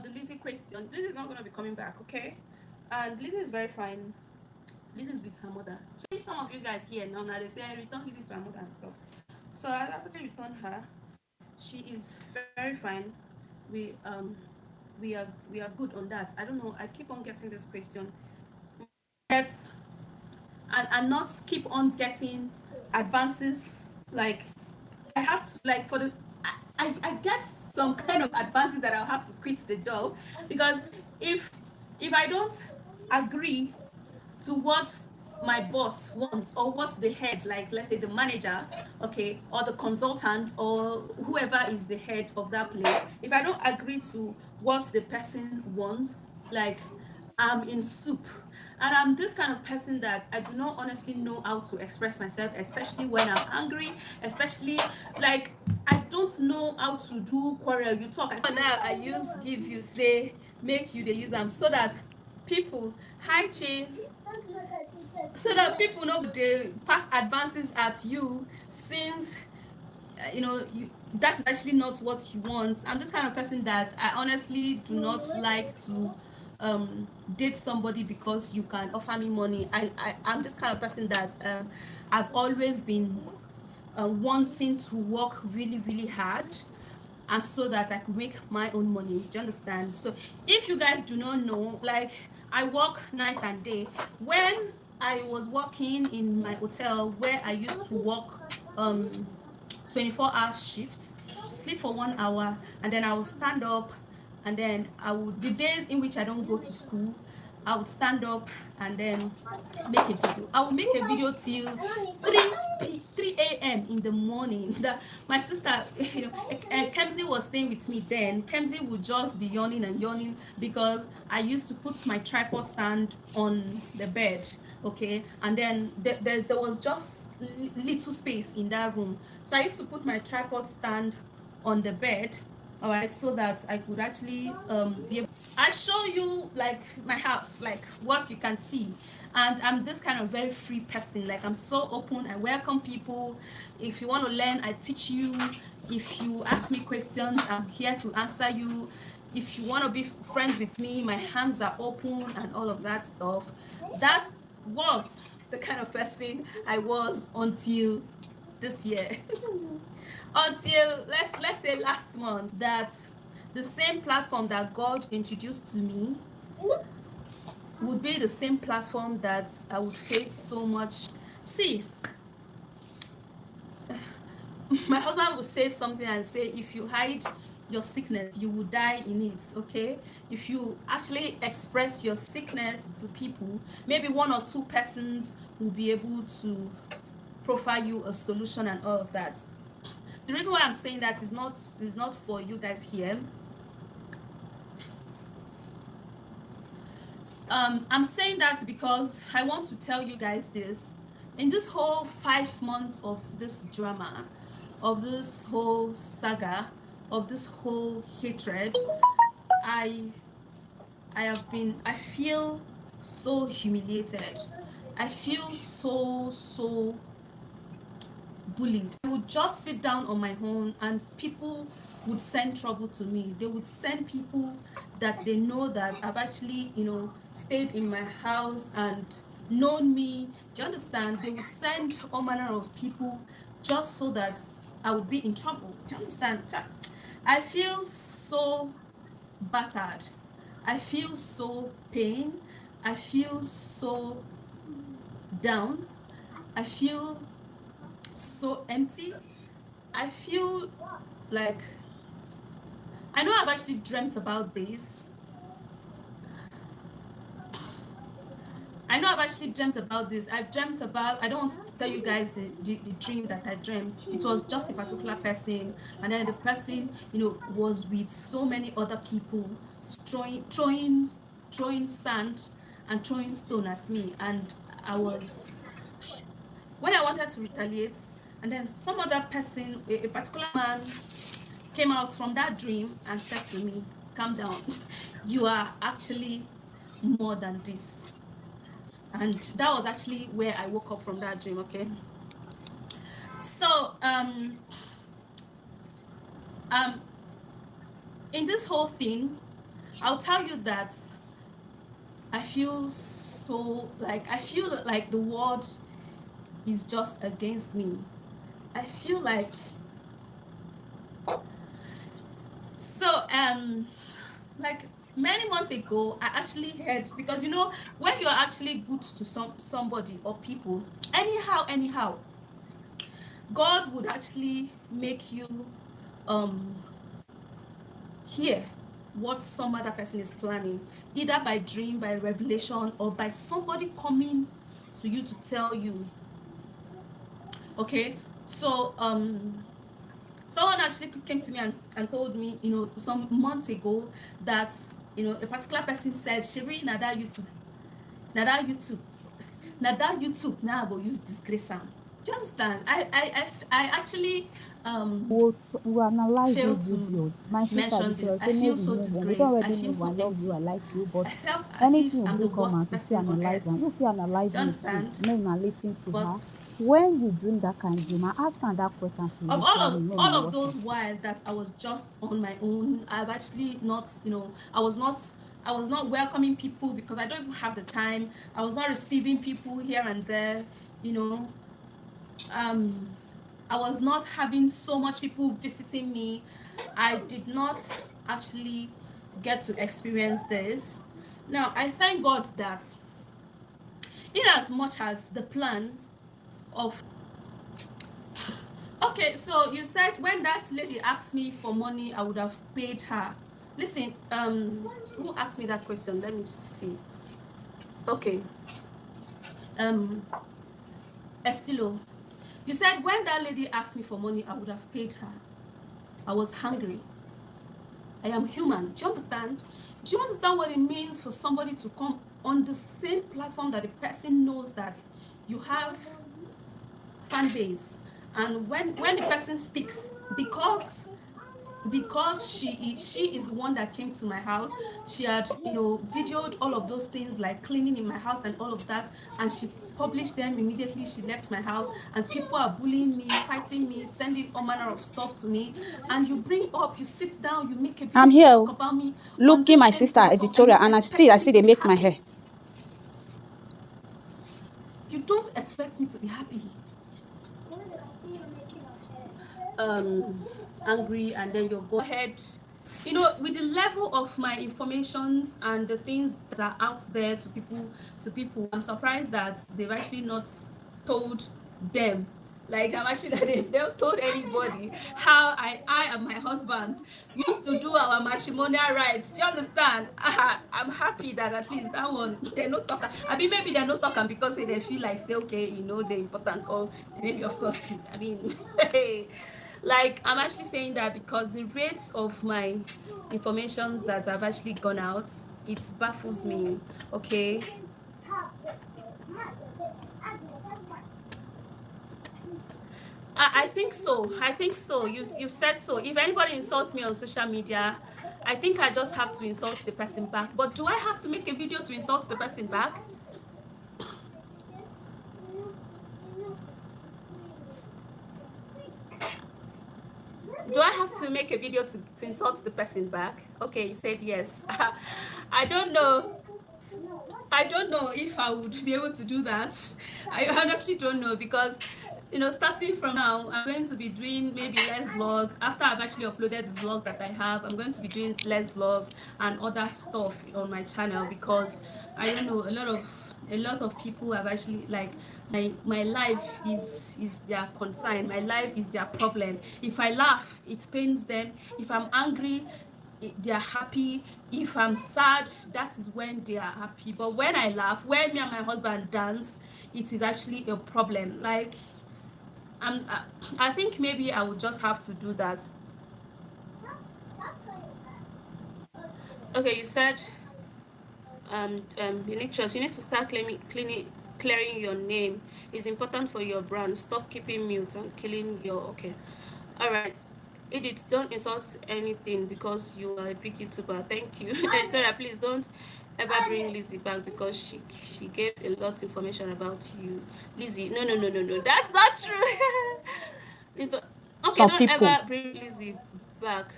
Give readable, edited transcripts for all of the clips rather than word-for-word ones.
the Lizzy question. Lizzy is not going to be coming back, okay? And Lizzy is very fine. Lizzy is with her mother. So some of you guys here now, they say I return Lizzy to her mother and stuff. So I actually return her. She is very fine. We um we are good on that. I don't know. I keep on getting this question. Get and not keep on getting advances like I have to like for the I get some kind of advances that I'll have to quit the job because if if I don't agree to what my boss wants or what the head, like let's say the manager, okay, or the consultant or whoever is the head of that place, if I don't agree to what the person wants, like I'm in soup. And I'm this kind of person that I do not honestly know how to express myself, especially when I'm angry, especially like I don't know how to do quarrel. You talk. Now I use give you say make you they use them so that people hi Chi so that people know they pass advances at you since that's actually not what you want. I'm this kind of person that I honestly do not like to date somebody because you can offer me money. I'm this kind of person that I've always been wanting to work really really hard and so that I could make my own money. Do you understand? So if you guys do not know, like I work night and day. When I was working in my hotel where I used to work 24-hour shift, sleep for 1 hour, and then I will stand up, and then I would the days in which I don't go to school, I would stand up and then make a video. I will make a video till 3 a.m. in the morning. My sister, Kemsey was staying with me then. Kemsey would just be yawning and yawning because I used to put my tripod stand on the bed, okay, and then there was just little space in that room, so I used to put my tripod stand on the bed, all right, so that I could actually be able. I show you like my house, like what you can see, and I'm this kind of very free person. Like I'm so open. I welcome people. If you want to learn, I teach you. If you ask me questions, I'm here to answer you. If you want to be friends with me, my hands are open and all of that stuff. That was the kind of person I was until this year. Until let's say last month, that the same platform that God introduced to me would be the same platform that I would face so much. See, my husband would say something and say, if you hide your sickness, you will die in it, okay? If you actually express your sickness to people, maybe one or two persons will be able to profile you a solution and all of that. The reason why I'm saying that is not for you guys here. I'm saying that because I want to tell you guys this. In this whole 5 months of this drama, of this whole saga, of this whole hatred, I I feel so humiliated. I feel so bullied. I would just sit down on my own and people would send trouble to me. They would send people that they know that I've actually, stayed in my house and known me. Do you understand? They would send all manner of people just so that I would be in trouble. Do you understand? I feel so battered. I feel so pain. I feel so down. I feel so empty. I feel like I know I've actually dreamt about this. I've dreamt about, I don't want to tell you guys the dream that I dreamt. It was just a particular person, and then the person, was with so many other people, throwing sand and throwing stone at me, and I was, when I wanted to retaliate, and then some other person, a particular man, came out from that dream and said to me, calm down, you are actually more than this. And that was actually where I woke up from that dream, okay? So um in this whole thing, I'll tell you that I feel like the world is just against me. I feel like so like many months ago I actually heard, because you know when you're actually good to somebody or people, anyhow God would actually make you um hear what some other person is planning, either by dream, by revelation, or by somebody coming to you to tell you. Okay, so someone actually came to me and told me, you know, some months ago that, you know, a particular person said, Shiri, nada YouTube, nada YouTube, nada YouTube, now I go use disgrace am. Do you understand? I actually We'll analyze this failed to video. My sister mention this. editorial I say make feel we so move on. We don't disgraced. I already feel move. I so love you. empty. I like you, but I felt as if anything will I'm the do come worst out, you still person on analyze am. You earth. still analyze Do you me too. understand? Make una lis ten to But her. When you dream that kind of dream, I ask her that question she of initially make una all of watch those am. while that I was just on my own, I've actually not, you know, I was not welcoming people because I don't even have the time. I was not receiving people here and there, you know. Um, I was not having so much people visiting me. I did not actually get to experience this. Now, I thank God that in as much as the plan of okay, so you said when that lady asked me for money, I would have paid her. Listen, who asked me that question? Let me see. Okay, um, Estilo, you said when that lady asked me for money, I would have paid her. I was hungry. I am human. Do you understand? Do you understand what it means for somebody to come on the same platform that the person knows that you have fan base, and when the person speaks, because she is the one that came to my house, she had, you know, videoed all of those things like cleaning in my house and all of that, and she published them immediately she left my house, and people are bullying me, fighting me, sending all manner of stuff to me, and you bring up, you sit down, you make a I'm video, you here talk about me on looking this my same sister platform, and editorial, you and expect I me see to they be make my happy. hair. You don't expect me to be happy. Angry, and then you go ahead, you know, with the level of my informations and the things that are out there to people, I'm surprised that they've actually not told them, like I'm actually that they've never told anybody how I and my husband used to do our matrimonial rights. Do you understand? I'm happy that at least that one they're not talking. I mean, maybe they're not talking because they feel like, say, okay, you know, they're important, or maybe of course, I mean, like I'm actually saying that because the rates of my informations that have actually gone out, it baffles me. Okay, I think so. I think so. You said so. If anybody insults me on social media, I think I just have to insult the person back. But do I have to make a video to insult the person back? Do I have to make a video to insult the person back? Okay, you said yes. I don't know. I don't know if I would be able to do that. I honestly don't know, because, you know, starting from now, I'm going to be doing maybe less vlog. After I've actually uploaded the vlog that I have, I'm going to be doing less vlog and other stuff on my channel, because I don't know, a lot of people have actually, like, my life is their concern. My life is their problem. If I laugh, it pains them. If I'm angry, they are happy. If I'm sad, that is when they are happy. But when I laugh, when me and my husband dance, it is actually a problem. Like, I think maybe I would just have to do that. Okay, you said you need trust. You need to start clearing your name. It's important for your brand. Stop keeping mute and killing your. Okay, all right. Edith, don't insult anything because you are a big YouTuber. Thank you. Editorial, please don't ever bring Lizzy back because she gave a lot of information about you. Lizzy, no, no, no, no, no. That's not true. Okay, Some don't people. ever bring Lizzy back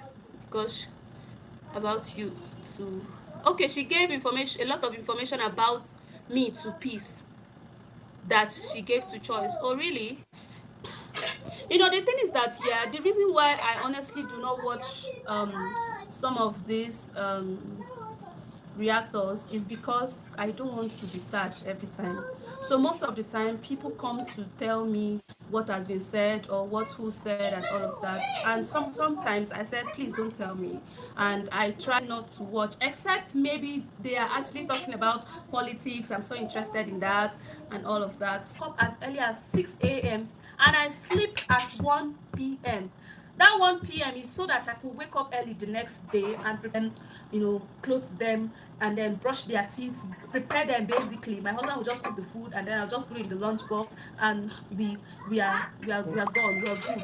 because about you to, okay, she gave information, a lot of information about me to Peace, that she gave to Choice. Oh really? You know, the thing is that, yeah, the reason why I honestly do not watch some of these reactors is because I don't want to be sad every time. So most of the time, people come to tell me what has been said or what who said and all of that. And sometimes I said, please don't tell me. And I try not to watch, except maybe they are actually talking about politics. I'm so interested in that and all of that. Stop as early as 6 a.m. and I sleep at 1 p.m. That 1 p.m. is so that I could wake up early the next day and prepare them, clothe them, and then brush their teeth, prepare them basically. My husband will just cook the food and then I'll just put it in the lunch box, and we are gone. We're good.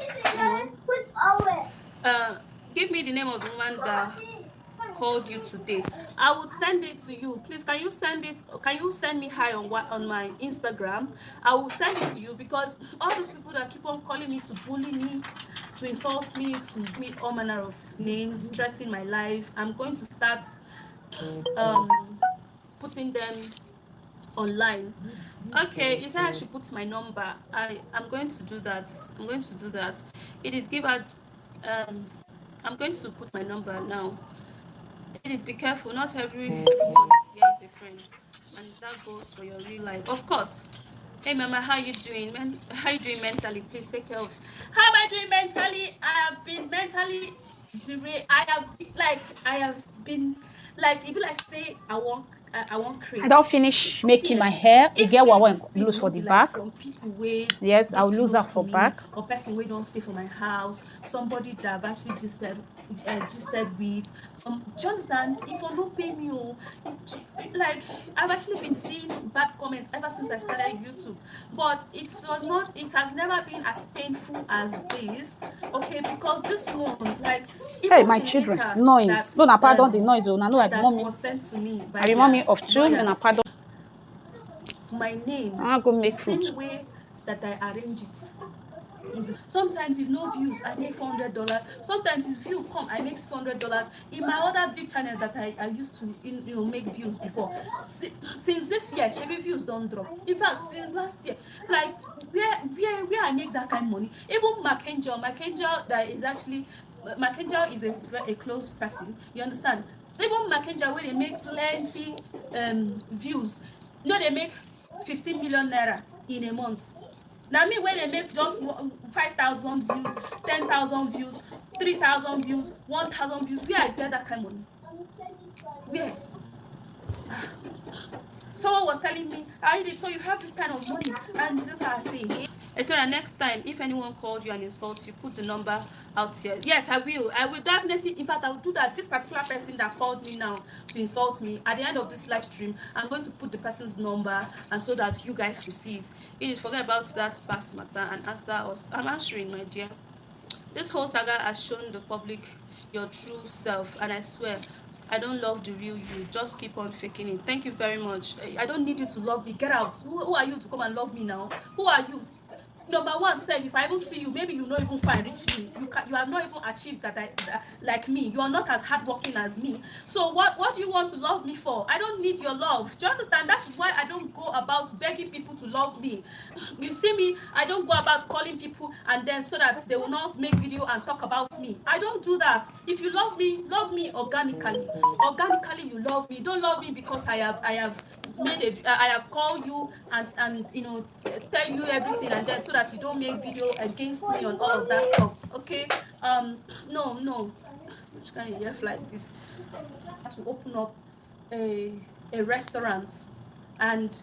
Uh, Give me the name of the woman that called you today. I would send it to you. Please, can you send it? Can you send me hi on my Instagram? I will send it to you, because all those people that keep on calling me to bully me, to insult me, to give me all manner of names, threaten my life, I'm going to start um putting them online. Okay, you said I should put my number. I'm going to do that. I'm going to do that. It did give out. I'm going to put my number now. Edith, be careful. Not everyone here is a friend, and that goes for your real life, of course. Hey, Mama, how you doing? How you doing mentally? Please take care of. How am I doing mentally? I have been mentally deranged. I have been like, if I say I want I don't craze. finish See, making my hair. if Get what I say want this thing lose no for the be like back. from people way Yes, they I'll lose close that to for me, back. or person wey don stay for my house, somebody that I've actually gisted with, some, do you understand? If you no pay me, oh, like, I've actually been seeing bad comments ever since I started YouTube, but it has never been as painful as this, okay, because this one, like, Hey, even my the children, letter noise. No, na pardon the noise. Oh, na no, I be that mommy. was sent to me by I be mommy their of two. No, lawyer, na pardon. my name, I want go the make food. same way that I arrange it is, sometimes if no views I make $400, sometimes if view come I make $600. In my other big channel that I used to make views before, since this year shebi views don drop. In fact, since last year, like, where I make that kind of money. Even Mackenzie that is actually, Mackenzie is a close person, you understand. Even Mackenzie, where they make plenty views, they make 15 million naira in a month. Now me, when they make just 5,000 views, 10,000 views, 3,000 views, 1,000 views, where I get that kind of money? Where? Someone was telling me, I did, so you have this kind of money, and this I say, hey. Etola, next time, if anyone called you and insults you, put the number out here. Yes, I will. I will definitely. In fact, I will do that. This particular person that called me now to insult me, at the end of this live stream, I'm going to put the person's number, and so that you guys will see it. You need forget about that past matter and answer us. I'm answering, my dear. This whole saga has shown the public your true self, and I swear, I don't love the real you. Just keep on faking it. Thank you very much. I don't need you to love me. Get out. Who are you to come and love me now? Who are you? Number one, sef, if I even see you, maybe you no even find reach me. You have not even achieved that like me. You are not as hardworking as me. So what do you want to love me for? I don't need your love. Do you understand? That is why I don't go about begging people to love me. You see me, I don't go about calling people and then so that they will not make video and talk about me. I don't do that. If you love me organically. Organically you love me. Don't love me because I have I have called you and tell you everything, and then so that you don't make video against me on all of that stuff. Okay. No, which kind of year like this to open up a restaurant. And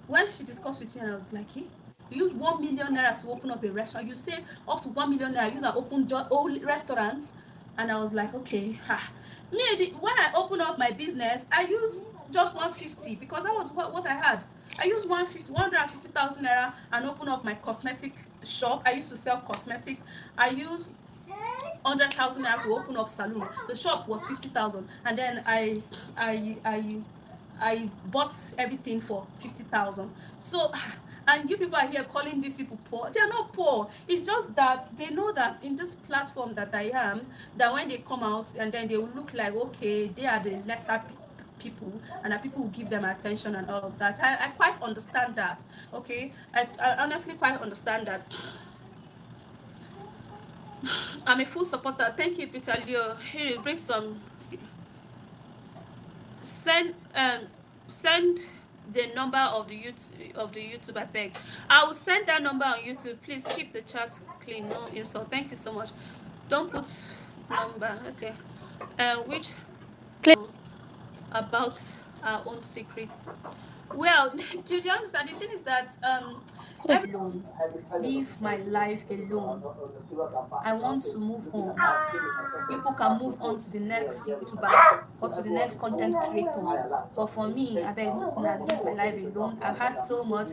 when she discussed with me, and I was like, hey, you use 1 million naira to open up a restaurant, you say up to 1 million naira use and open all restaurants. And I was like, okay, when I open up my business, I use just 150, because that was what I had. I used 150,000 naira and open up my cosmetic shop. I used to sell cosmetic. I used 100,000 naira to open up salon. The shop was 50,000, and then I bought everything for 50,000. So, And you people are here calling these people poor. They are not poor. It's just that they know that in this platform that I am, that when they come out and then they will look like, okay, they are the lesser people, and that people will give them attention and all of that. I quite understand that. Okay, I honestly quite understand that. I'm a full supporter. Thank you, Peter Leo. Here, bring some. Send send the number of the YouTube. I beg. I will send that number on YouTube. Please keep the chat clean. No insult. Thank you so much. Don't put number. Okay. Which about our own secrets. Well, do you understand? The thing is that alone, live my life alone. I want to move on. People can move on to the next YouTuber or to the next content creator. But for me, I beg, I live my life alone. I've had so much.